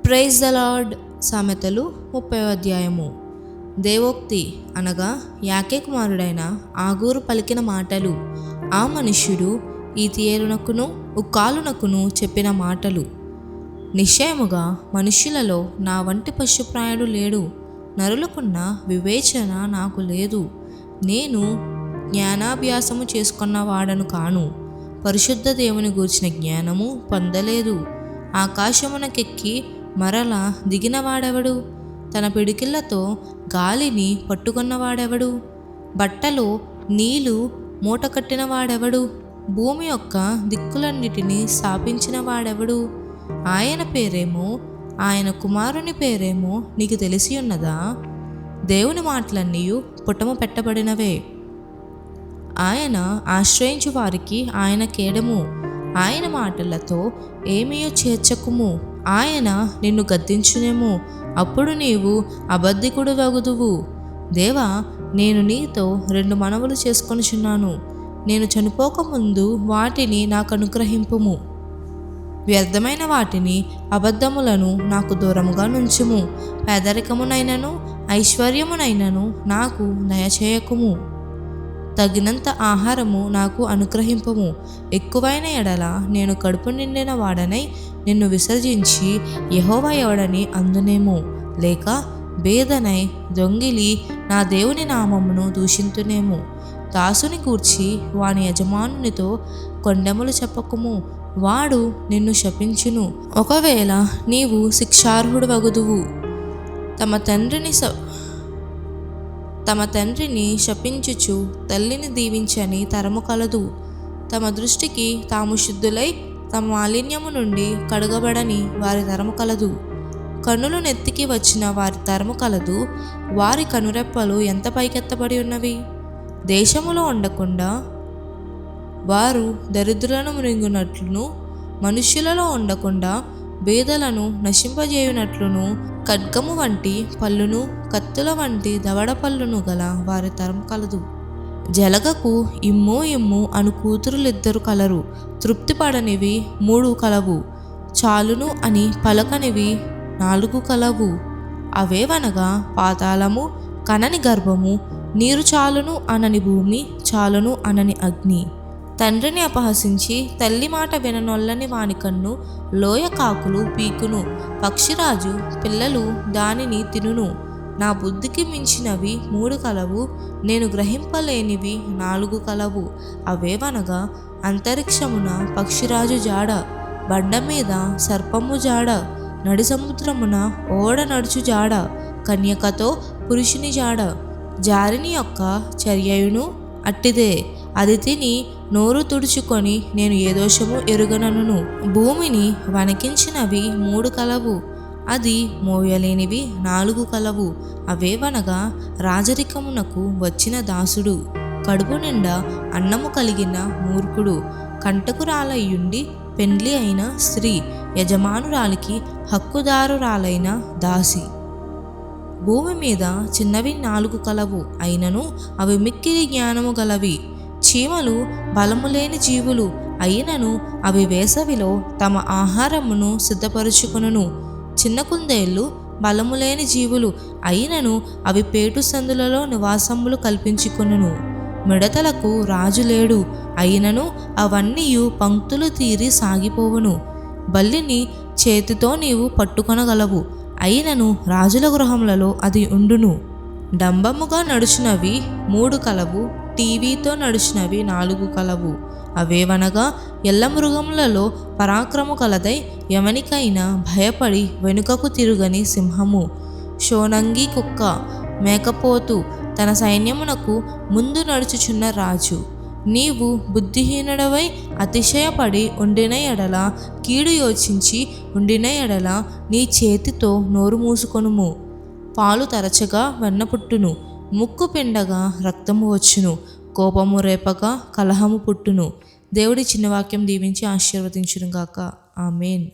Praise the lord. సామెతలు 30వ అధ్యాయము. దేవోక్తి అనగా యాకే కుమారుడైన ఆగూరు పలికిన మాటలు. ఆ మనుష్యుడు ఈతియేలునకును ఉక్కాలునకును చెప్పిన మాటలు. నిశ్చయముగా మనుష్యులలో నా వంటి పశుప్రాయుడు లేడు, నరులకున్న వివేచన నాకు లేదు. నేను జ్ఞానాభ్యాసము చేసుకున్నవాడను కాను, పరిశుద్ధ దేవుని గూర్చిన జ్ఞానము పొందలేదు. ఆకాశమునకెక్కి మరలా దిగినవాడెవడు? తన పిడికిళ్లతో గాలిని పట్టుకున్నవాడెవడు? బట్టలో నీళ్లు మూటకట్టినవాడెవడు? భూమి యొక్క దిక్కులన్నిటినీ స్థాపించిన వాడెవడు? ఆయన పేరేమో, ఆయన కుమారుని పేరేమో నీకు తెలిసి ఉన్నదా? దేవుని మాటలన్నీ పుటము పెట్టబడినవే. ఆయన ఆశ్రయించు వారికి ఆయన కేడము. ఆయన మాటలతో ఏమీయో చేర్చకుము. ఆయన నిన్ను గద్దించునేమో, అప్పుడు నీవు అబద్ధికుడు వగుదువు. దేవా, నేను నీతో 2 మనవులు చేసుకొనుచున్నాను. నేను చనిపోకముందు వాటిని నాకు అనుగ్రహింపుము. వ్యర్థమైన వాటిని, అబద్ధములను నాకు దూరముగా నుంచుము. పేదరికమునైనను ఐశ్వర్యమునైనను నాకు దయచేయకుము. తగినంత ఆహారము నాకు అనుగ్రహింపము. ఎక్కువైన ఎడల నేను కడుపు నిండిన వాడనై నిన్ను విసర్జించి యెహోవా ఎవడని అందునేమో, లేక బేదనై దొంగిలి నా దేవుని నామమును దూషింతునేమో. దాసుని కూర్చి వాని యజమానునితో కొండెములు చెప్పకుము, వాడు నిన్ను శపించును. ఒకవేళ నీవు శిక్షార్హుడు వగుదువు. తమ తండ్రిని శపించుచు తల్లిని దీవించని తరము కలదు. తమ దృష్టికి తాము శుద్ధులై తమ మాలిన్యము నుండి కడుగబడని వారి తరము కలదు. కన్నులు నెత్తికి వచ్చిన వారి తరము కలదు. వారి కనురెప్పలు ఎంత పైకెత్తబడి ఉన్నవి! దేశములో ఉండకుండా వారు దరిద్రులను మృంగునట్లును, మనుష్యులలో ఉండకుండా బేదలను నశింపజేయునట్లును, ఖడ్గము వంటి పళ్ళును కత్తుల వంటి దవడ పళ్ళును గల వారి తరం కలదు. జలగకు ఇమ్ము అను కూతురులిద్దరు కలరు. తృప్తి పడనివి 3 కలవు. చాలును అని పలకనివి 4 కలవు. అవేవనగా పాతాళము, కనని గర్భము, నీరు చాలును అనని భూమి, చాలును అనని అగ్ని. తండ్రిని అపహసించి తల్లి మాట విననొల్లని వాని కన్ను లోయ కాకులు పీకును. పక్షిరాజు పిల్లలు దానిని తినును. నా బుద్ధికి మించినవి 3 కలవు, నేను గ్రహింపలేనివి 4 కలవు. అవేవనగా అంతరిక్షమున పక్షిరాజు జాడ, బండ మీద సర్పము జాడ, నడి సముద్రమున ఓడ నడుచు జాడ, కన్యకతో పురుషుని జాడ. జారిని యొక్క చర్యయును అట్టిదే. అది తిని నోరు తుడుచుకొని నేను ఏ దోషము ఎరుగనను. భూమిని వణకించినవి 3 కలవు, అది మోయలేనివి 4 కలవు. అవేవనగా రాజరికమునకు వచ్చిన దాసుడు, కడుపు నిండా అన్నము కలిగిన మూర్ఖుడు, కంటకురాలయ్యుండి పెండ్లి అయిన స్త్రీ, యజమానురాలికి హక్కుదారురాలైన దాసి. భూమి మీద చిన్నవి 4 కలవు, అయినను అవి మిక్కిలి జ్ఞానము గలవి. చీమలు బలము లేని జీవులు, అయినను అవి వేసవిలో తమ ఆహారమును సిద్ధపరుచుకొనును. చిన్న కుందేళ్ళు బలము లేని జీవులు, అయినను అవి పేటు సందులలో నివాసములు కల్పించుకొనును. మిడతలకు రాజు లేడు, అయినను అవన్నీ పంక్తులు తీరి సాగిపోవును. బల్లిని చేతితో నీవు పట్టుకొనగలవు, అయినను రాజుల గృహములలో అది ఉండును. డంబముగా నడుచునవి 3 కలవు, టీవీతో నడుచునవి 4 కలవు. అవేవనగా ఎల్ల మృగములలో పరాక్రము కలదై ఎవనికైనా భయపడి వెనుకకు తిరుగని సింహము, షోనంగి కుక్క, మేకపోతు, తన సైన్యమునకు ముందు నడుచుచున్న రాజు. నీవు బుద్ధిహీనుడవై అతిశయపడి ఉండిన ఎడల, కీడు యోచించి ఉండిన ఎడల నీ చేతితో నోరు మూసుకొనుము. పాలు తరచగా వెన్న పుట్టును, ముక్కు పిండగా రక్తము వచ్చును, కోపము రేపగా కలహము పుట్టును. దేవుడి చిన్న వాక్యం దీవించి ఆశీర్వదించును గాక. ఆమేన్.